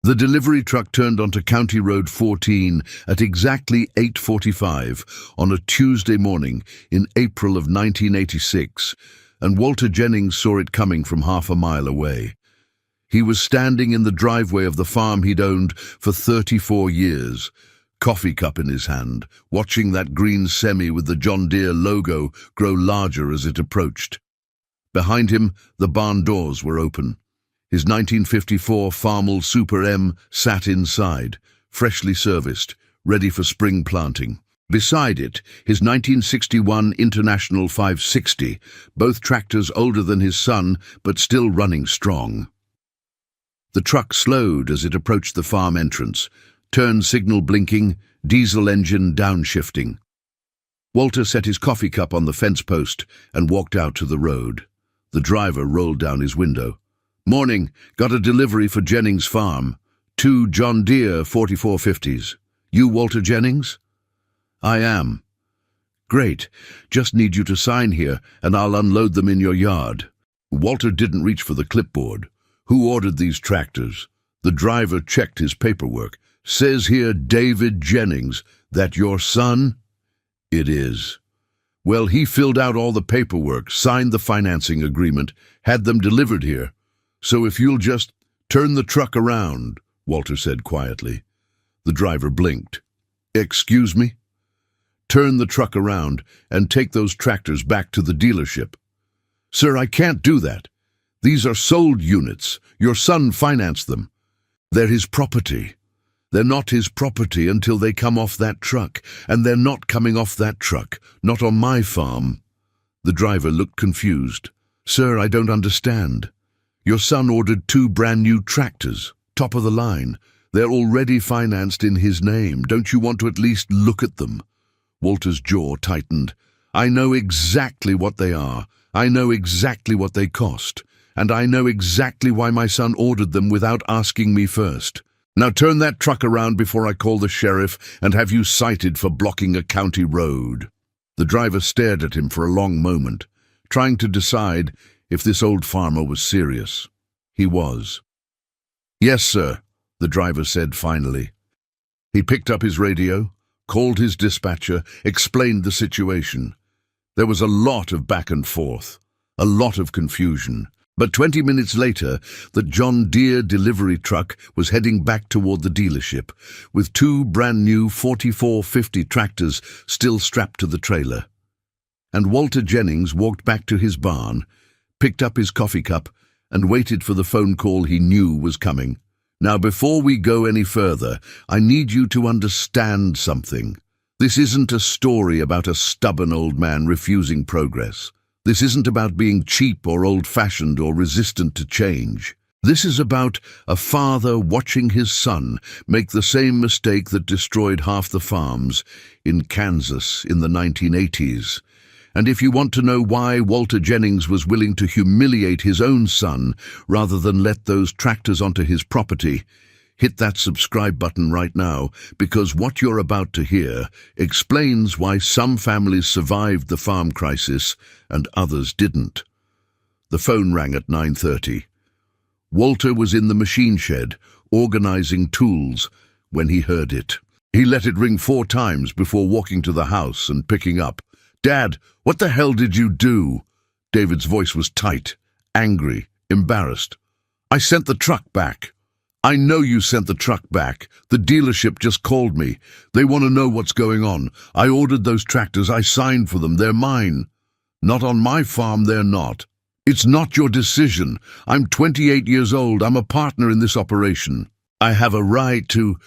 The delivery truck turned onto County Road 14 at exactly 8:45 on a Tuesday morning in April of 1986, and Walter Jennings saw it coming from half a mile away. He was standing in the driveway of the farm he'd owned for 34 years, coffee cup in his hand, watching that green semi with the John Deere logo grow larger as it approached. Behind him, the barn doors were open. His 1954 Farmall Super M sat inside, freshly serviced, ready for spring planting. Beside it, his 1961 International 560, both tractors older than his son, but still running strong. The truck slowed as it approached the farm entrance, turn signal blinking, diesel engine downshifting. Walter set his coffee cup on the fence post and walked out to the road. The driver rolled down his window. "Morning, got a delivery for Jennings Farm. 2 John Deere 4450s. You Walter Jennings?" "I am." "Great. Just need you to sign here and I'll unload them in your yard." Walter didn't reach for the clipboard. "Who ordered these tractors?" The driver checked his paperwork. "Says here David Jennings. That your son?" "It is." "Well, he filled out all the paperwork, signed the financing agreement, had them delivered here. So if you'll just turn the truck around," Walter said quietly. The driver blinked. "Excuse me?" "Turn the truck around and take those tractors back to the dealership." "Sir, I can't do that. These are sold units. Your son financed them. They're his property. They're not his property until they come off that truck, and they're not coming off that truck, not on my farm." The driver looked confused. "Sir, I don't understand. Your son ordered 2 brand new tractors, top of the line. They're already financed in his name. Don't you want to at least look at them?" Walter's jaw tightened. "I know exactly what they are. I know exactly what they cost. And I know exactly why my son ordered them without asking me first. Now turn that truck around before I call the sheriff and have you cited for blocking a county road." The driver stared at him for a long moment, trying to decide if this old farmer was serious. He was. "Yes, sir," the driver said finally. He picked up his radio, called his dispatcher, explained the situation. There was a lot of back and forth, a lot of confusion. But 20 minutes later, the John Deere delivery truck was heading back toward the dealership, with 2 brand new 4450 tractors still strapped to the trailer. And Walter Jennings walked back to his barn, picked up his coffee cup, and waited for the phone call he knew was coming. "Now, before we go any further, I need you to understand something. This isn't a story about a stubborn old man refusing progress. This isn't about being cheap or old-fashioned or resistant to change. This is about a father watching his son make the same mistake that destroyed half the farms in Kansas in the 1980s. And if you want to know why Walter Jennings was willing to humiliate his own son rather than let those tractors onto his property, hit that subscribe button right now, because what you're about to hear explains why some families survived the farm crisis and others didn't. The phone rang at 9:30. Walter was in the machine shed, organizing tools, when he heard it. He let it ring 4 times before walking to the house and picking up. "Dad, what the hell did you do?" David's voice was tight, angry, embarrassed. "I sent the truck back." "I know you sent the truck back. The dealership just called me. They want to know what's going on. I ordered those tractors. I signed for them. They're mine." "Not on my farm, they're not." "It's not your decision. I'm 28 years old. I'm a partner in this operation. I have a right to—"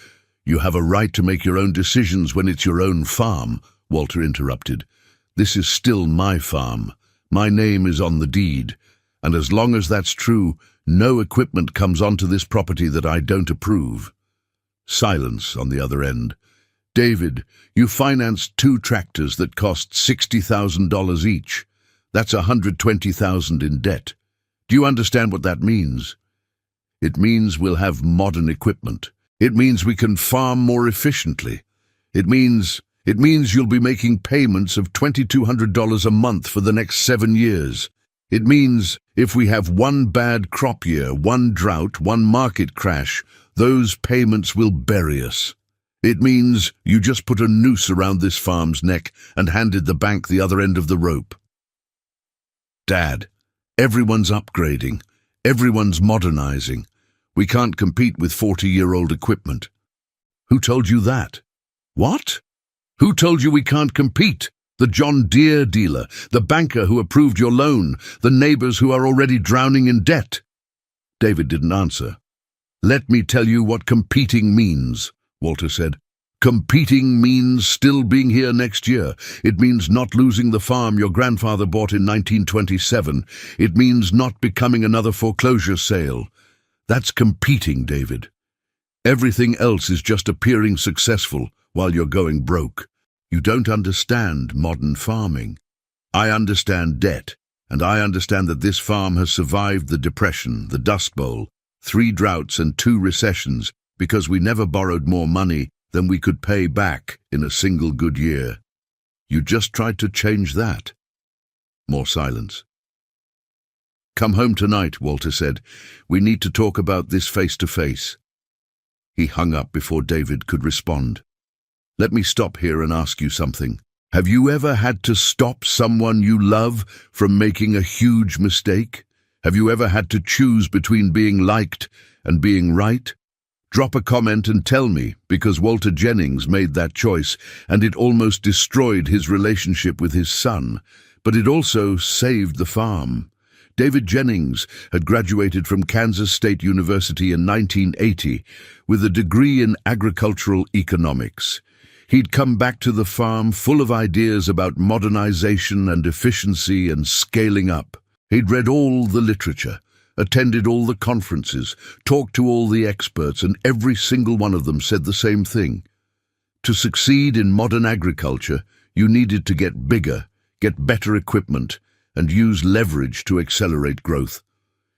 "You have a right to make your own decisions when it's your own farm," Walter interrupted. "This is still my farm. My name is on the deed. And as long as that's true, no equipment comes onto this property that I don't approve." Silence on the other end. "David, you financed 2 tractors that cost $60,000 each. That's $120,000 in debt. Do you understand what that means?" "It means we'll have modern equipment. It means we can farm more efficiently. It means you'll be making payments of $2,200 a month for the next 7 years. It means if we have one bad crop year, one drought, one market crash, Those payments will bury us. It means you just put a noose around this farm's neck and handed the bank the other end of the rope. Dad, everyone's upgrading. Everyone's modernizing. We can't compete with 40-year-old equipment. Who told you that? What? Who told you we can't compete? The John Deere dealer, the banker who approved your loan, the neighbors who are already drowning in debt. David didn't answer. Let me tell you what competing means, Walter said. Competing means still being here next year. It means not losing the farm your grandfather bought in 1927. It means not becoming another foreclosure sale. That's competing, David. Everything else is just appearing successful while you're going broke. You don't understand modern farming. I understand debt, and I understand that this farm has survived the Depression, the Dust Bowl, 3 droughts and 2 recessions because we never borrowed more money than we could pay back in a single good year. You just tried to change that. More silence. Come home tonight, Walter said. We need to talk about this face to face. He hung up before David could respond. Let me stop here and ask you something. Have you ever had to stop someone you love from making a huge mistake? Have you ever had to choose between being liked and being right? Drop a comment and tell me, because Walter Jennings made that choice, and it almost destroyed his relationship with his son, but it also saved the farm. David Jennings had graduated from Kansas State University in 1980 with a degree in agricultural economics. He'd come back to the farm full of ideas about modernization and efficiency and scaling up. He'd read all the literature, attended all the conferences, talked to all the experts, and every single one of them said the same thing. To succeed in modern agriculture, you needed to get bigger, get better equipment, and use leverage to accelerate growth.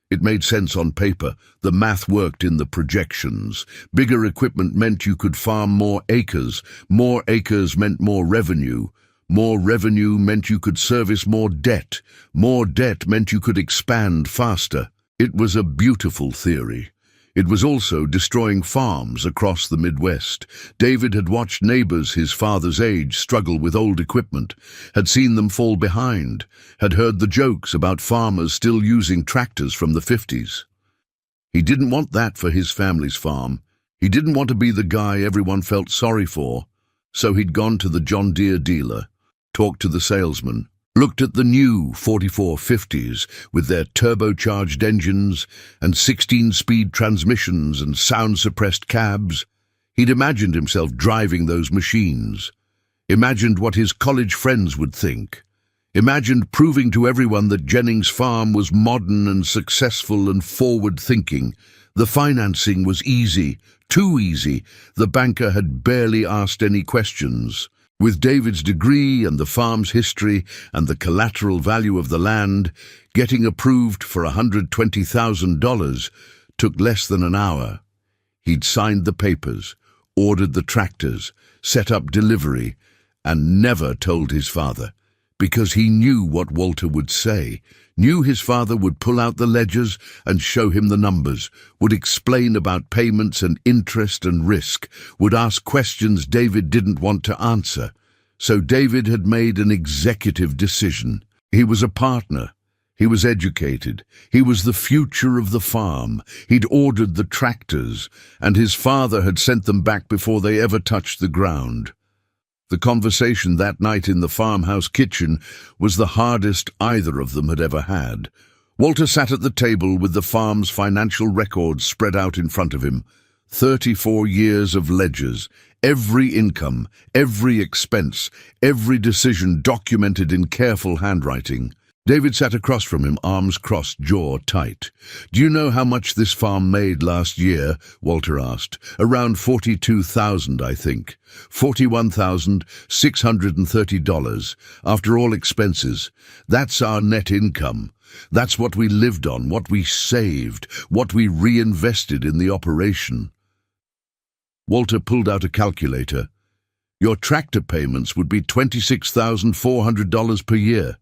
It made sense on paper. The math worked in the projections. Bigger equipment meant you could farm more acres. More acres meant more revenue. More revenue meant you could service more debt. More debt meant you could expand faster. It was a beautiful theory. It was also destroying farms across the Midwest. David had watched neighbors his father's age struggle with old equipment, had seen them fall behind, had heard the jokes about farmers still using tractors from the 50s. He didn't want that for his family's farm. He didn't want to be the guy everyone felt sorry for. So he'd gone to the John Deere dealer, talked to the salesman, looked at the new 4450s with their turbocharged engines and 16-speed transmissions and sound-suppressed cabs. He'd imagined himself driving those machines, imagined what his college friends would think, imagined proving to everyone that Jennings Farm was modern and successful and forward-thinking. The financing was easy, too easy. The banker had barely asked any questions. With David's degree and the farm's history and the collateral value of the land, getting approved for $120,000 took less than an hour. He'd signed the papers, ordered the tractors, set up delivery, and never told his father, because he knew what Walter would say, knew his father would pull out the ledgers and show him the numbers, would explain about payments and interest and risk, would ask questions David didn't want to answer. So David had made an executive decision. He was a partner. He was educated. He was the future of the farm. He'd ordered the tractors, and his father had sent them back before they ever touched the ground. The conversation that night in the farmhouse kitchen was the hardest either of them had ever had. Walter sat at the table with the farm's financial records spread out in front of him. 34 years of ledgers, every income, every expense, every decision documented in careful handwriting. David sat across from him, arms crossed, jaw tight. "Do you know how much this farm made last year?" Walter asked. "Around 42,000, I think. $41,630, after all expenses. That's our net income. That's what we lived on, what we saved, what we reinvested in the operation." Walter pulled out a calculator. "Your tractor payments would be $26,400 per year.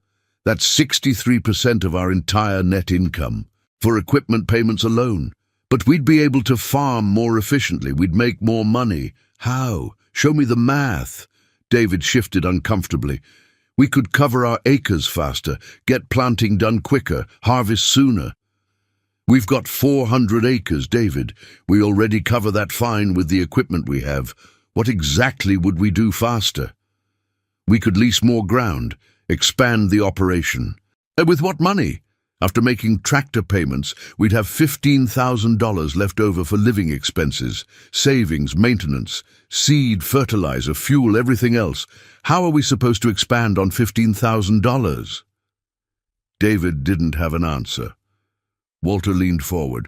That's 63% of our entire net income, for equipment payments alone. But we'd be able to farm more efficiently. We'd make more money. How? Show me the math. David shifted uncomfortably. We could cover our acres faster, get planting done quicker, harvest sooner. We've got 400 acres, David. We already cover that fine with the equipment we have. What exactly would we do faster? We could lease more ground, expand the operation. With what money? After making tractor payments, we'd have $15,000 left over for living expenses, savings, maintenance, seed, fertilizer, fuel, everything else. How are we supposed to expand on $15,000? David didn't have an answer. Walter leaned forward.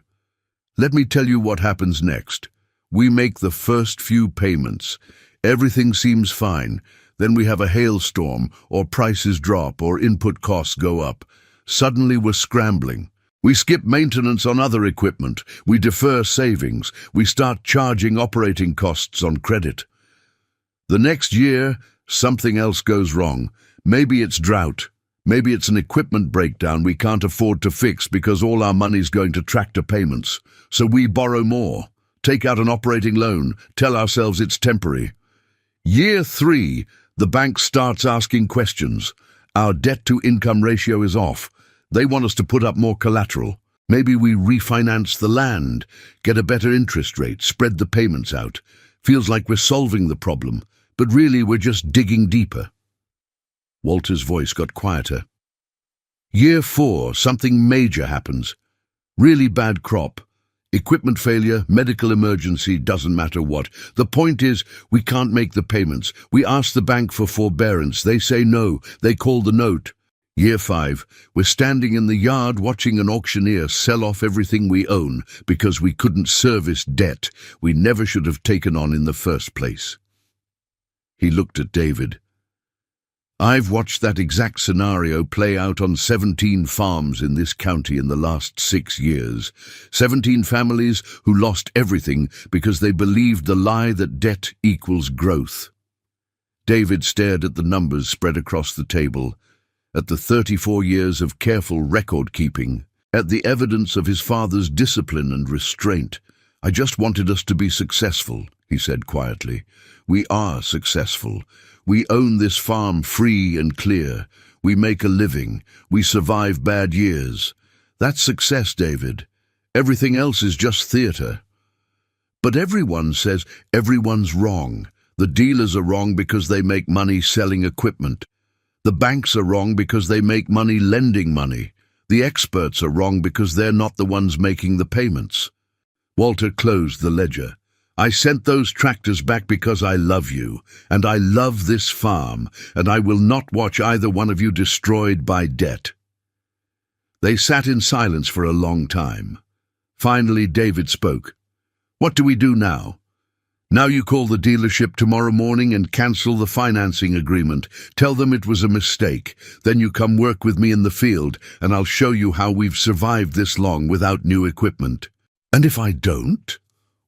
Let me tell you what happens next. We make the first few payments. Everything seems fine. Then we have a hailstorm, or prices drop, or input costs go up. Suddenly we're scrambling. We skip maintenance on other equipment. We defer savings. We start charging operating costs on credit. The next year, something else goes wrong. Maybe it's drought. Maybe it's an equipment breakdown we can't afford to fix because all our money's going to tractor payments. So we borrow more, take out an operating loan, tell ourselves it's temporary. Year 3, the bank starts asking questions. Our debt-to-income ratio is off. They want us to put up more collateral. Maybe we refinance the land, get a better interest rate, spread the payments out. Feels like we're solving the problem, but really we're just digging deeper. Walter's voice got quieter. Year 4, something major happens. Really bad crop. Equipment failure, medical emergency, doesn't matter what. The point is, we can't make the payments. We ask the bank for forbearance. They say no. They call the note. Year 5, we're standing in the yard watching an auctioneer sell off everything we own because we couldn't service debt we never should have taken on in the first place. He looked at David. I've watched that exact scenario play out on 17 farms in this county in the last 6 years. 17 families who lost everything because they believed the lie that debt equals growth. David stared at the numbers spread across the table, at the 34 years of careful record-keeping, at the evidence of his father's discipline and restraint. I just wanted us to be successful, he said quietly. We are successful. We own this farm free and clear. We make a living. We survive bad years. That's success, David. Everything else is just theater. But everyone says everyone's wrong. The dealers are wrong because they make money selling equipment. The banks are wrong because they make money lending money. The experts are wrong because they're not the ones making the payments. Walter closed the ledger. I sent those tractors back because I love you, and I love this farm, and I will not watch either one of you destroyed by debt. They sat in silence for a long time. Finally, David spoke. What do we do now? Now you call the dealership tomorrow morning and cancel the financing agreement. Tell them it was a mistake. Then you come work with me in the field, and I'll show you how we've survived this long without new equipment. And if I don't?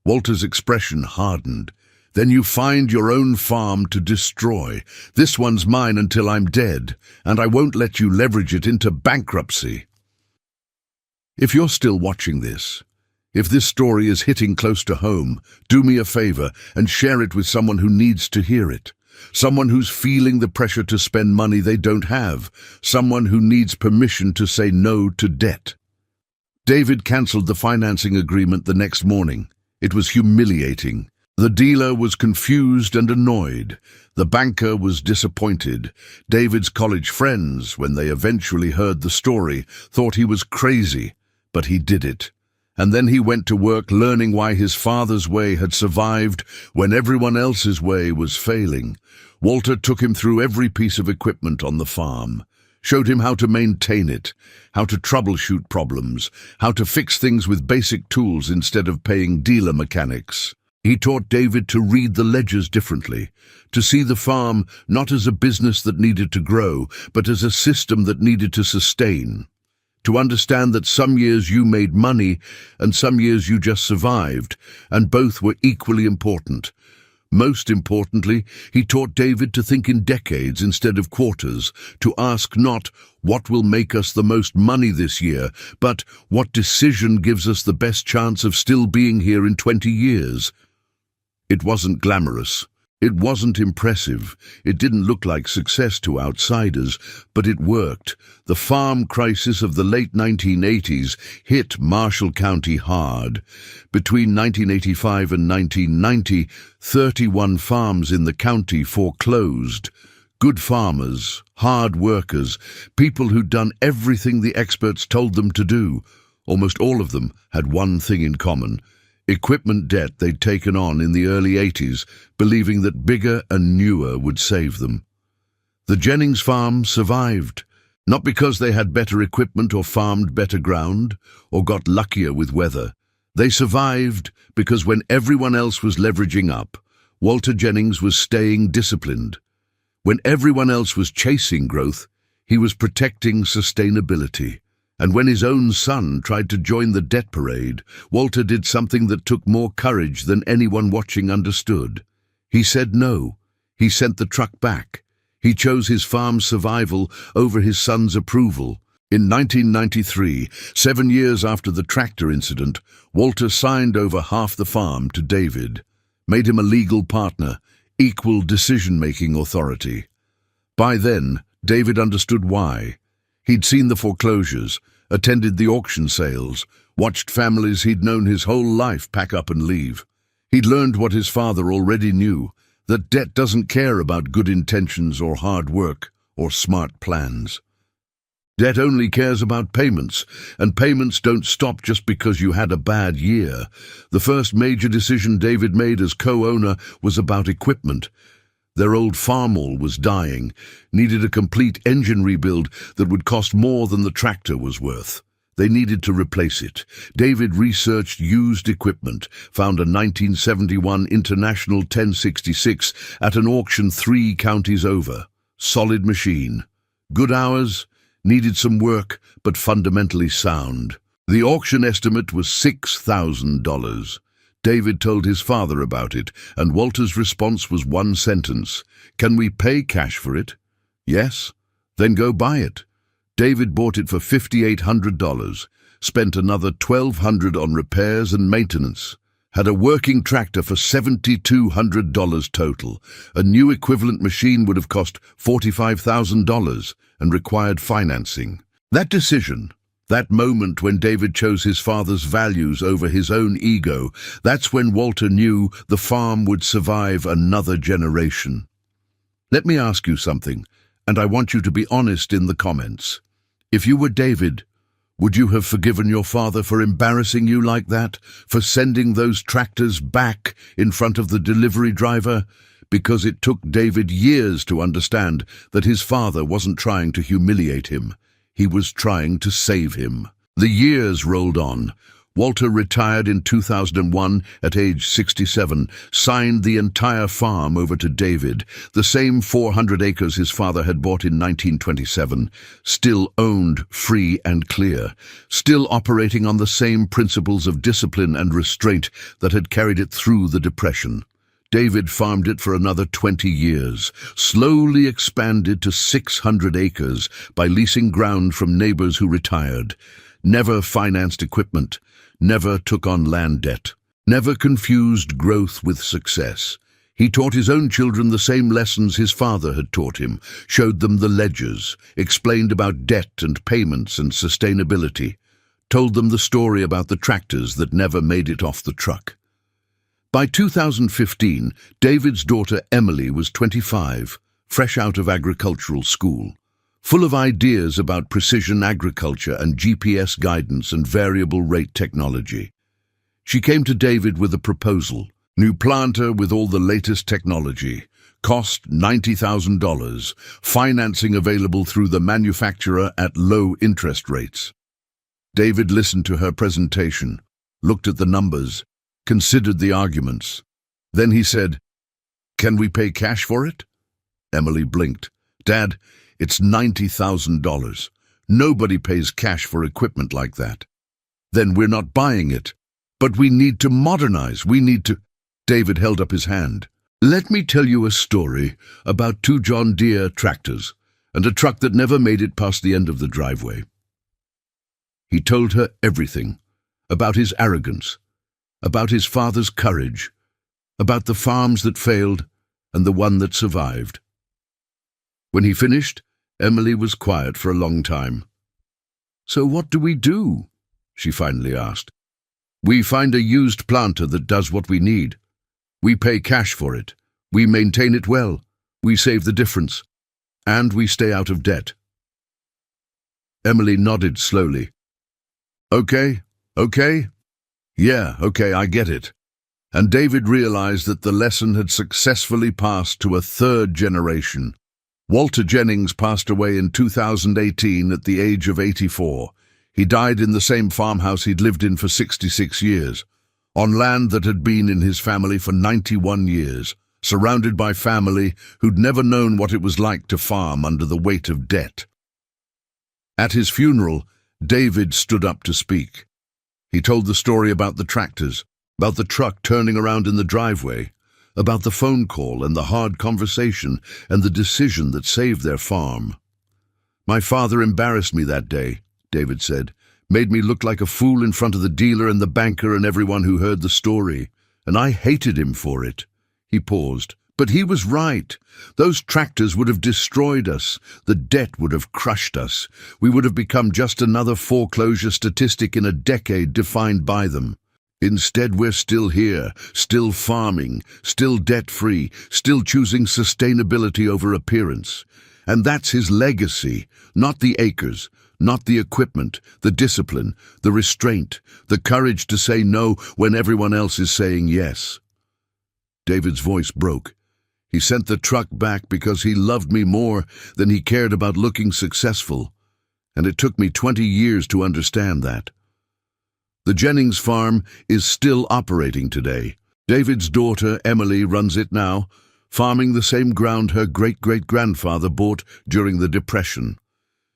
Walter's expression hardened. Then you find your own farm to destroy. This one's mine until I'm dead, and I won't let you leverage it into bankruptcy. If you're still watching this, if this story is hitting close to home, do me a favor and share it with someone who needs to hear it. Someone who's feeling the pressure to spend money they don't have. Someone who needs permission to say no to debt. David cancelled the financing agreement the next morning. It was humiliating. The dealer was confused and annoyed. The banker was disappointed. David's college friends, when they eventually heard the story, thought he was crazy, but he did it. And then he went to work learning why his father's way had survived when everyone else's way was failing. Walter took him through every piece of equipment on the farm, showed him how to maintain it, how to troubleshoot problems, how to fix things with basic tools instead of paying dealer mechanics. He taught David to read the ledgers differently, to see the farm not as a business that needed to grow, but as a system that needed to sustain. To understand that some years you made money and some years you just survived, and both were equally important. Most importantly, he taught David to think in decades instead of quarters, to ask not, "What will make us the most money this year?" but "What decision gives us the best chance of still being here in 20 years?" It wasn't glamorous. It wasn't impressive. It didn't look like success to outsiders, but it worked. The farm crisis of the late 1980s hit Marshall County hard. Between 1985 and 1990, 31 farms in the county foreclosed. Good farmers, hard workers, people who'd done everything the experts told them to do. Almost all of them had one thing in common: equipment debt they'd taken on in the early 80s, believing that bigger and newer would save them. The Jennings farm survived, not because they had better equipment or farmed better ground, or got luckier with weather. They survived because when everyone else was leveraging up, Walter Jennings was staying disciplined. When everyone else was chasing growth, he was protecting sustainability. And when his own son tried to join the debt parade, Walter did something that took more courage than anyone watching understood. He said no. He sent the truck back. He chose his farm's survival over his son's approval. In 1993, 7 years after the tractor incident, Walter signed over half the farm to David, made him a legal partner, equal decision-making authority. By then, David understood why. He'd seen the foreclosures, attended the auction sales, watched families he'd known his whole life pack up and leave. He'd learned what his father already knew, that debt doesn't care about good intentions or hard work or smart plans. Debt only cares about payments, and payments don't stop just because you had a bad year. The first major decision David made as co-owner was about equipment. Their old farmall was dying, needed a complete engine rebuild that would cost more than the tractor was worth. They needed to replace it. David researched used equipment, found a 1971 International 1066 at an auction 3 counties over. Solid machine. Good hours, needed some work, but fundamentally sound. The auction estimate was $6,000. David told his father about it, and Walter's response was one sentence: "Can we pay cash for it?" "Yes." "Then go buy it." David bought it for $5,800, spent another $1,200 on repairs and maintenance, had a working tractor for $7,200 total. A new equivalent machine would have cost $45,000 and required financing. That decision, that moment when David chose his father's values over his own ego, that's when Walter knew the farm would survive another generation. Let me ask you something, and I want you to be honest in the comments. If you were David, would you have forgiven your father for embarrassing you like that, for sending those tractors back in front of the delivery driver? Because it took David years to understand that his father wasn't trying to humiliate him. He was trying to save him. The years rolled on. Walter retired in 2001 at age 67, signed the entire farm over to David, the same 400 acres his father had bought in 1927, still owned free and clear, still operating on the same principles of discipline and restraint that had carried it through the Depression. David farmed it for another 20 years, slowly expanded to 600 acres by leasing ground from neighbors who retired, never financed equipment, never took on land debt, never confused growth with success. He taught his own children the same lessons his father had taught him, showed them the ledgers, explained about debt and payments and sustainability, told them the story about the tractors that never made it off the truck. By 2015, David's daughter Emily was 25, fresh out of agricultural school, full of ideas about precision agriculture and GPS guidance and variable rate technology. She came to David with a proposal: new planter with all the latest technology, cost $90,000, financing available through the manufacturer at low interest rates. David listened to her presentation, looked at the numbers, considered the arguments. Then he said, "Can we pay cash for it?" Emily blinked. "Dad, it's $90,000. Nobody pays cash for equipment like that." "Then we're not buying it." "But we need to modernize. We need to—" David held up his hand. Let me tell you a story about two John Deere tractors and a truck that never made it past the end of the driveway. He told her everything, about his arrogance, about his father's courage, about the farms that failed and the one that survived. When he finished, Emily was quiet for a long time. "So what do we do?" she finally asked. "We find a used planter that does what we need. We pay cash for it. We maintain it well. We save the difference. And we stay out of debt." Emily nodded slowly. Okay. Yeah, okay, I get it." And David realized that the lesson had successfully passed to a third generation. Walter Jennings passed away in 2018 at the age of 84. He died in the same farmhouse he'd lived in for 66 years, on land that had been in his family for 91 years, surrounded by family who'd never known what it was like to farm under the weight of debt. At his funeral, David stood up to speak. He told the story about the tractors, about the truck turning around in the driveway, about the phone call and the hard conversation and the decision that saved their farm. "My father embarrassed me that day," David said, "made me look like a fool in front of the dealer and the banker and everyone who heard the story, and I hated him for it." He paused. "But he was right. Those tractors would have destroyed us. The debt would have crushed us. We would have become just another foreclosure statistic in a decade defined by them. Instead, we're still here, still farming, still debt-free, still choosing sustainability over appearance. And that's his legacy, not the acres, not the equipment, the discipline, the restraint, the courage to say no when everyone else is saying yes." David's voice broke. He sent the truck back because he loved me more than he cared about looking successful, and it took me 20 years to understand that. The Jennings farm is still operating today. David's daughter, Emily, runs it now, farming the same ground her great-great-grandfather bought during the Depression.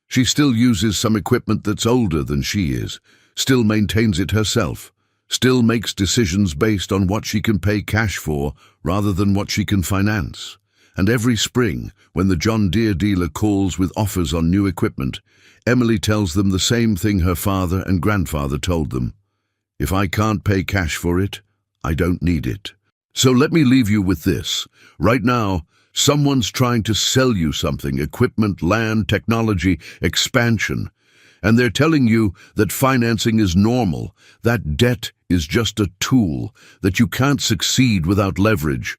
She still uses some equipment that's older than she is, still maintains it herself, still makes decisions based on what she can pay cash for rather than what she can finance. And every spring, when the John Deere dealer calls with offers on new equipment, Emily tells them the same thing her father and grandfather told them. "If I can't pay cash for it, I don't need it." So let me leave you with this. Right now, someone's trying to sell you something: equipment, land, technology, expansion. And they're telling you that financing is normal, that debt is just a tool, that you can't succeed without leverage.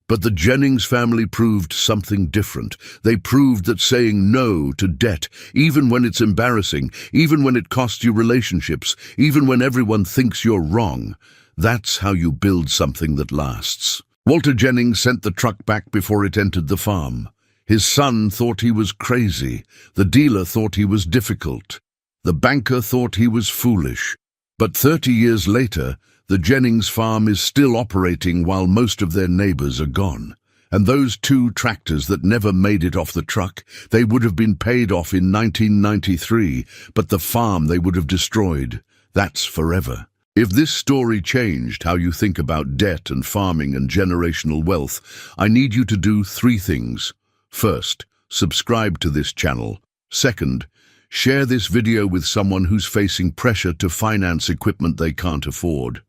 But the Jennings family proved something different. They proved that saying no to debt, even when it's embarrassing, even when it costs you relationships, even when everyone thinks you're wrong, that's how you build something that lasts. Walter Jennings sent the truck back before it entered the farm. His son thought he was crazy. The dealer thought he was difficult. The banker thought he was foolish. But 30 years later, the Jennings farm is still operating while most of their neighbors are gone. And those two tractors that never made it off the truck, they would have been paid off in 1993, but the farm they would have destroyed, that's forever. If this story changed how you think about debt and farming and generational wealth, I need you to do 3 things. First, subscribe to this channel. Second, share this video with someone who's facing pressure to finance equipment they can't afford.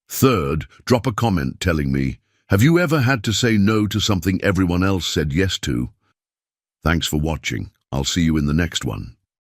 Third, drop a comment telling me, have you ever had to say no to something everyone else said yes to? Thanks for watching. I'll see you in the next one.